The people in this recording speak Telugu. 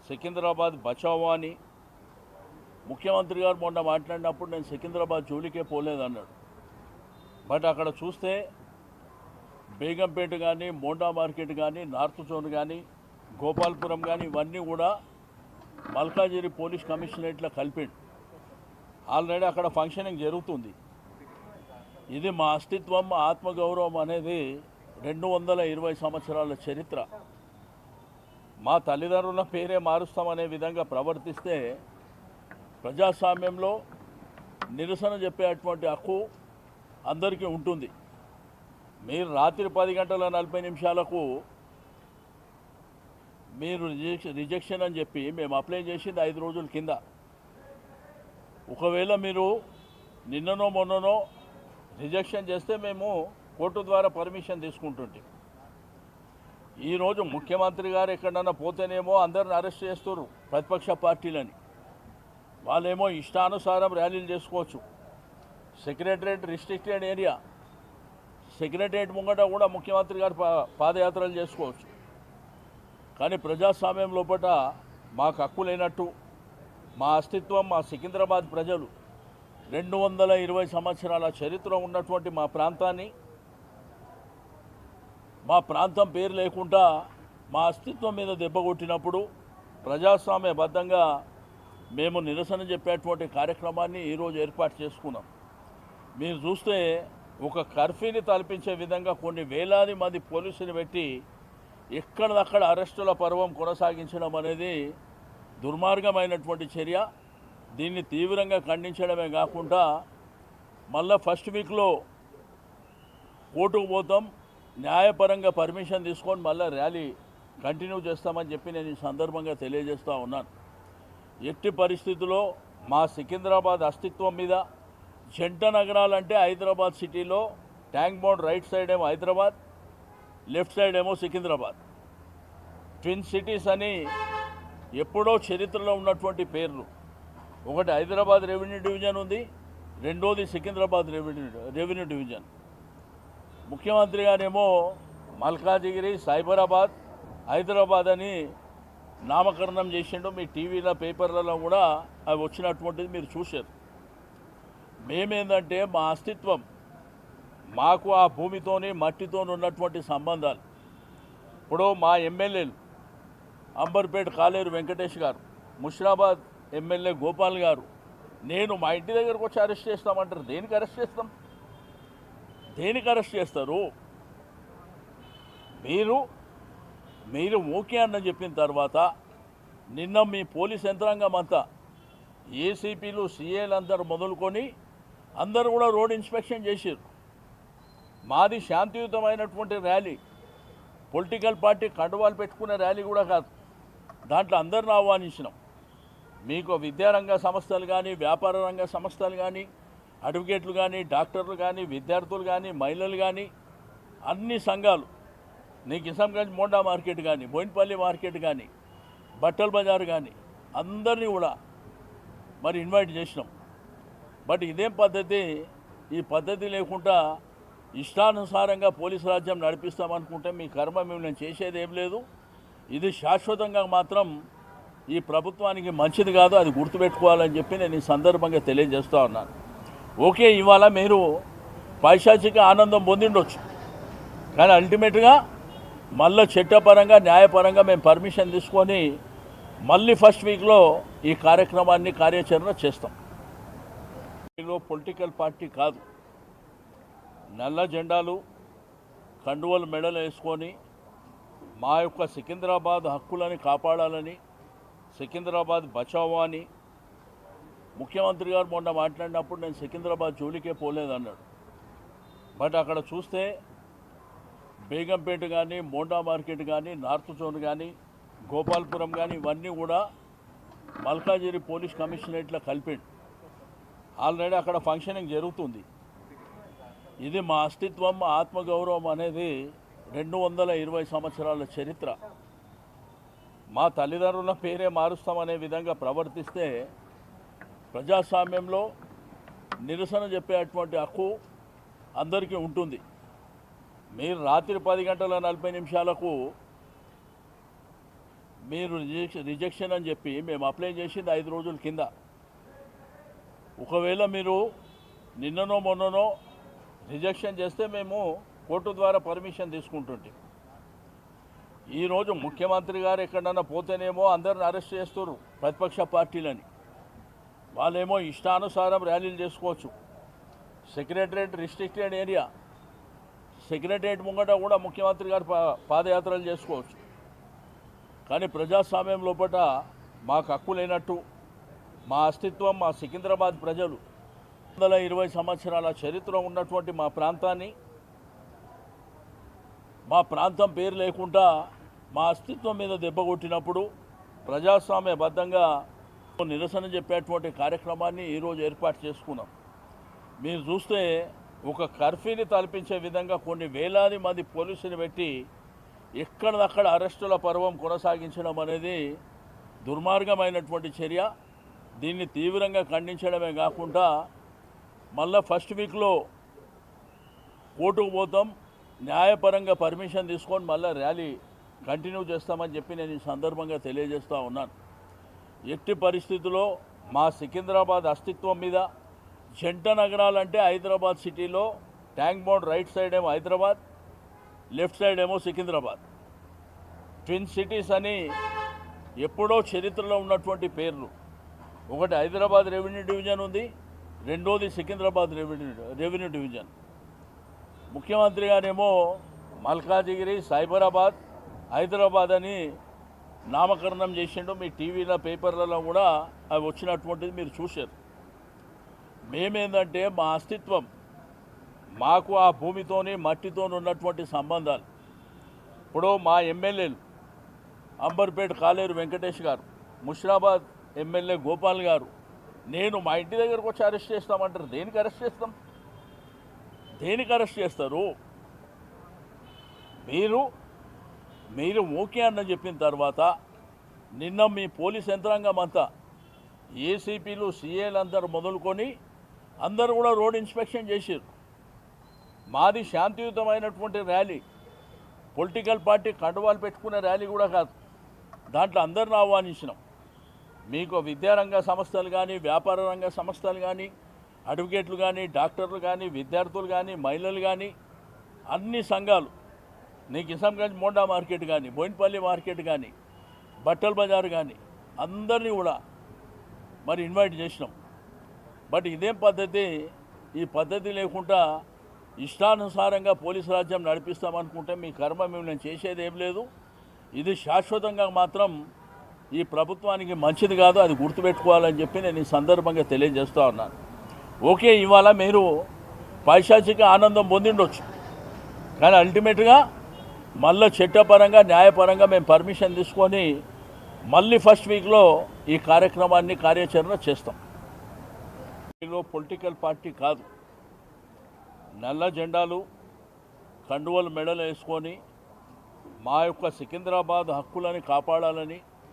సికింద్రాబాద్ బచావో అని ముఖ్యమంత్రి గారు మొన్న మాట్లాడినప్పుడు నేను సికింద్రాబాద్ జోలికే పోలేదన్నాడు. బట్ అక్కడ చూస్తే బేగంపేట కానీ, మోండా మార్కెట్ కానీ, నార్త్ జోన్ కానీ, గోపాల్పురం కానీ ఇవన్నీ కూడా మల్కాజిగిరి పోలీస్ కమిషనరేట్లో కలిపిండు. ఆల్రెడీ అక్కడ ఫంక్షనింగ్ జరుగుతుంది. ఇది మా అస్తిత్వం, మా ఆత్మగౌరవం అనేది 220 సంవత్సరాల చరిత్ర. మా తల్లిదండ్రుల పేరే మారుస్తామనే విధంగా ప్రవర్తిస్తే ప్రజాస్వామ్యంలో నిరసన చెప్పేటువంటి హక్కు అందరికీ ఉంటుంది. మీరు రాత్రి 10:40 మీరు రిజెక్షన్ అని చెప్పి మేము అప్లై చేసింది 5 రోజుల కింద. ఒకవేళ మీరు నిన్ననో మొన్ననో రిజెక్షన్ చేస్తే మేము కోర్టు ద్వారా పర్మిషన్ తీసుకుంటుంటే, ఈరోజు ముఖ్యమంత్రి గారు ఎక్కడన్నా పోతేనేమో అందరిని అరెస్ట్ చేస్తారు ప్రతిపక్ష పార్టీలని. వాళ్ళేమో ఇష్టానుసారం ర్యాలీలు చేసుకోవచ్చు. సెక్రటరేట్ రిస్ట్రిక్టెడ్ ఏరియా, సెక్రటరేట్ ముంగట కూడా ముఖ్యమంత్రి గారు పాదయాత్రలు చేసుకోవచ్చు. కానీ ప్రజాస్వామ్యం లోపల మాకు హక్కు లేనట్టు మా అస్తిత్వం, మా సికింద్రాబాద్ ప్రజలు 220 సంవత్సరాల చరిత్ర ఉన్నటువంటి మా ప్రాంతాన్ని, మా ప్రాంతం పేరు లేకుండా మా అస్తిత్వం మీద దెబ్బ కొట్టినప్పుడు ప్రజాస్వామ్యబద్ధంగా మేము నిరసన చెప్పేటువంటి కార్యక్రమాన్ని ఈరోజు ఏర్పాటు చేసుకున్నాం. మీరు చూస్తే ఒక కర్ఫ్యూని తలపించే విధంగా కొన్ని వేలాది మంది పోలీసులు పెట్టి ఎక్కడదక్కడ అరెస్టుల పర్వం కొనసాగించడం అనేది దుర్మార్గమైనటువంటి చర్య. దీన్ని తీవ్రంగా ఖండించడమే కాకుండా మళ్ళీ ఫస్ట్ వీక్లో కోర్టుకు పోతాం, న్యాయపరంగా పర్మిషన్ తీసుకొని మళ్ళీ ర్యాలీ కంటిన్యూ చేస్తామని చెప్పి నేను ఈ సందర్భంగా తెలియజేస్తూ ఉన్నాను. ఎట్టి పరిస్థితుల్లో మా సికింద్రాబాద్ అస్తిత్వం మీద జంట నగరాలంటే హైదరాబాద్ సిటీలో ట్యాంక్ బండ్ రైట్ సైడ్ ఏమో హైదరాబాద్, లెఫ్ట్ సైడ్ ఏమో సికింద్రాబాద్. ట్విన్ సిటీస్ అని ఎప్పుడో చరిత్రలో ఉన్నటువంటి పేర్లు. ఒకటి హైదరాబాద్ రెవెన్యూ డివిజన్ ఉంది, రెండోది సికింద్రాబాద్ రెవెన్యూ డివిజన్. ముఖ్యమంత్రి గారేమో మల్కాజిగిరి, సైబరాబాద్, హైదరాబాద్ అని నామకరణం చేసిండు. మీ టీవీలో పేపర్లలో కూడా అవి వచ్చినటువంటిది మీరు చూశారు. మేమేందంటే మా అస్తిత్వం, మాకు ఆ భూమితోని మట్టితో ఉన్నటువంటి సంబంధాలు. ఇప్పుడు మా ఎమ్మెల్యేలు అంబర్పేట కాలేరు వెంకటేష్ గారు, ముషిరాబాద్ ఎమ్మెల్యే గోపాల్ గారు, నేను మా ఇంటి దగ్గరకు వచ్చి అరెస్ట్ చేస్తామంటారు. దేనికి అరెస్ట్ చేస్తాం? దేనికి అరెస్ట్ చేస్తారు? మీరు ఓకే అన్న చెప్పిన తర్వాత నిన్న మీ పోలీస్ యంత్రాంగం అంతా, ఏసీపీలు, సీఏలు అందరూ మొదలుకొని అందరూ కూడా రోడ్ ఇన్స్పెక్షన్ చేశారు. మాది శాంతియుతమైనటువంటి ర్యాలీ, పొలిటికల్ పార్టీ కండువాలు పెట్టుకునే ర్యాలీ కూడా కాదు. దాంట్లో అందరిని ఆహ్వానించినాం. మీకు విద్యారంగ సంస్థలు కానీ, వ్యాపార రంగ సంస్థలు కానీ, అడ్వకేట్లు కానీ, డాక్టర్లు కానీ, విద్యార్థులు కానీ, మహిళలు కానీ, అన్ని సంఘాలు, నీకు కిసంగంజ్ మోండా మార్కెట్ కానీ, బోయిన్పల్లి మార్కెట్ కానీ, బట్టల బజార్ కానీ, అందరినీ కూడా మరి ఇన్వైట్ చేసినాం. బట్ ఇదేం పద్ధతి? ఈ పద్ధతి లేకుండా ఇష్టానుసారంగా పోలీసు రాజ్యం నడిపిస్తామనుకుంటే మీ కర్మ మేము చేసేది ఏం లేదు. ఇది శాశ్వతంగా మాత్రం ఈ ప్రభుత్వానికి మంచిది కాదు, అది గుర్తుపెట్టుకోవాలని చెప్పి నేను ఈ సందర్భంగా తెలియజేస్తూ ఉన్నాను. ఓకే, ఇవాళ మీరు పైశాచిక ఆనందం పొందిండొచ్చు, కానీ అల్టిమేట్గా మళ్ళీ చట్టపరంగా, న్యాయపరంగా మేము పర్మిషన్ తీసుకొని మళ్ళీ ఫస్ట్ వీక్లో ఈ కార్యాచరణ చేస్తాం. పొలిటికల్ పార్టీ కాదు, నల్ల జెండాలు, కండువలు మెడలు వేసుకొని మా యొక్క సికింద్రాబాద్ హక్కులని కాపాడాలని, సికింద్రాబాద్ బచావో అని ముఖ్యమంత్రి గారు మొన్న మాట్లాడినప్పుడు నేను సికింద్రాబాద్ జోలికే పోలేదన్నాడు. బట్ అక్కడ చూస్తే బేగంపేట కానీ, మోండా మార్కెట్ కానీ, నార్త్ జోన్ కానీ, గోపాల్పురం కానీ ఇవన్నీ కూడా మల్కాజిగిరి పోలీస్ కమిషనరేట్లో కలిపిండు. ఆల్రెడీ అక్కడ ఫంక్షనింగ్ జరుగుతుంది. ఇది మా అస్తిత్వం, మా ఆత్మగౌరవం అనేది 220 సంవత్సరాల చరిత్ర. మా తల్లిదండ్రుల పేరే మారుస్తామనే విధంగా ప్రవర్తిస్తే ప్రజాస్వామ్యంలో నిరసన చెప్పేటువంటి హక్కు అందరికీ ఉంటుంది. మీరు రాత్రి 10:40 మీరు రిజెక్షన్ అని చెప్పి మేము అప్లై చేసింది 5 రోజుల కింద. ఒకవేళ మీరు నిన్ననో మొన్ననో రిజెక్షన్ చేస్తే మేము కోర్టు ద్వారా పర్మిషన్ తీసుకుంటుంటే, ఈరోజు ముఖ్యమంత్రి గారు ఎక్కడన్నా పోతేనేమో అందరిని అరెస్ట్ చేస్తారు ప్రతిపక్ష పార్టీలని. వాళ్ళేమో ఇష్టానుసారం ర్యాలీలు చేసుకోవచ్చు. సెక్రటరేట్ రిస్ట్రిక్టెడ్ ఏరియా, సెక్రటరేట్ ముంగట కూడా ముఖ్యమంత్రి గారు పాదయాత్రలు చేసుకోవచ్చు. కానీ ప్రజాస్వామ్యం లోపల మాకు హక్కు లేనట్టు, మా అస్తిత్వం, మా సికింద్రాబాద్ ప్రజలు 120 సంవత్సరాల చరిత్ర ఉన్నటువంటి మా ప్రాంతాన్ని, మా ప్రాంతం పేరు లేకుండా మా అస్తిత్వం మీద దెబ్బ కొట్టినప్పుడు ప్రజాస్వామ్యబద్ధంగా నిరసన చెప్పేటువంటి కార్యక్రమాన్ని ఈరోజు ఏర్పాటు చేసుకున్నాం. మీరు చూస్తే ఒక కర్ఫ్యూని తలపించే విధంగా కొన్ని వేలాది మంది పోలీసులు పెట్టి ఎక్కడదక్కడ అరెస్టుల పర్వం కొనసాగించడం అనేది దుర్మార్గమైనటువంటి చర్య. దీన్ని తీవ్రంగా ఖండించడమే కాకుండా మళ్ళీ ఫస్ట్ వీక్లో కోర్టుకు పోతాం, న్యాయపరంగా పర్మిషన్ తీసుకొని మళ్ళీ ర్యాలీ కంటిన్యూ చేస్తామని చెప్పి నేను ఈ సందర్భంగా తెలియజేస్తూ ఉన్నాను. ఎట్టి పరిస్థితుల్లో మా సికింద్రాబాద్ అస్తిత్వం మీద, జంట నగరాలంటే హైదరాబాద్ సిటీలో ట్యాంక్ బండ్ రైట్ సైడ్ ఏమో హైదరాబాద్, లెఫ్ట్ సైడ్ ఏమో సికింద్రాబాద్. ట్విన్ సిటీస్ అని ఎప్పుడో చరిత్రలో ఉన్నటువంటి పేర్లు. ఒకటి హైదరాబాద్ రెవెన్యూ డివిజన్ ఉంది, రెండోది సికింద్రాబాద్ రెవెన్యూ డివిజన్. ముఖ్యమంత్రి గారేమో మల్కాజిగిరి, సైబరాబాద్, హైదరాబాద్ అని నామకరణం చేసిండు. మీ టీవీలో పేపర్లలో కూడా అవి వచ్చినటువంటిది మీరు చూశారు. మేమేందంటే మా అస్తిత్వం, మాకు ఆ భూమితోని మట్టితో ఉన్నటువంటి సంబంధాలు. ఇప్పుడు మా ఎమ్మెల్యేలు అంబర్పేట కాలేరు వెంకటేష్ గారు, ముషిరాబాద్ ఎమ్మెల్యే గోపాల్ గారు, నేను మా ఇంటి దగ్గరకు వచ్చి అరెస్ట్ చేస్తామంటారు. దేనికి అరెస్ట్ చేస్తాం? దేనికి అరెస్ట్ చేస్తారు? మీరు ఓకే అన్న చెప్పిన తర్వాత నిన్న మీ పోలీస్ యంత్రాంగం అంతా, ఏసీపీలు, సీఏలు అందరూ మొదలుకొని అందరూ కూడా రోడ్ ఇన్స్పెక్షన్ చేశారు. మాది శాంతియుతమైనటువంటి ర్యాలీ, పొలిటికల్ పార్టీ కండువాలు పెట్టుకునే ర్యాలీ కూడా కాదు. దాంట్లో అందరిని ఆహ్వానించినాం. మీకు విద్యారంగ సంస్థలు కానీ, వ్యాపార రంగ సంస్థలు కానీ, అడ్వకేట్లు కానీ, డాక్టర్లు కానీ, విద్యార్థులు కానీ, మహిళలు కానీ, అన్ని సంఘాలు, నీకు కిసంగంజ్ మోండా మార్కెట్ కానీ, బోయినపల్లి మార్కెట్ కానీ, బట్టల బజార్ కానీ, అందరినీ కూడా మరి ఇన్వైట్ చేసినాం. బట్ ఇదేం పద్ధతి? ఈ పద్ధతి లేకుండా ఇష్టానుసారంగా పోలీసు రాజ్యం నడిపిస్తామనుకుంటే మీ కర్మ మేము నేను చేసేది ఏం లేదు. ఇది శాశ్వతంగా మాత్రం ఈ ప్రభుత్వానికి మంచిది కాదు, అది గుర్తుపెట్టుకోవాలని చెప్పి నేను ఈ సందర్భంగా తెలియజేస్తూ ఉన్నాను. ఓకే, ఇవాళ మీరు పైశాచిక ఆనందం పొందిండొచ్చు, కానీ అల్టిమేట్గా మళ్ళీ చట్టపరంగా, న్యాయపరంగా మేము పర్మిషన్ తీసుకొని మళ్ళీ ఫస్ట్ వీక్లో ఈ కార్యక్రమాన్ని కార్యాచరణ చేస్తాం. పొలిటికల్ పార్టీ కాదు, నల్ల జెండాలు, కండువలు మెడలు వేసుకొని మా యొక్క సికింద్రాబాద్ హక్కులని కాపాడాలని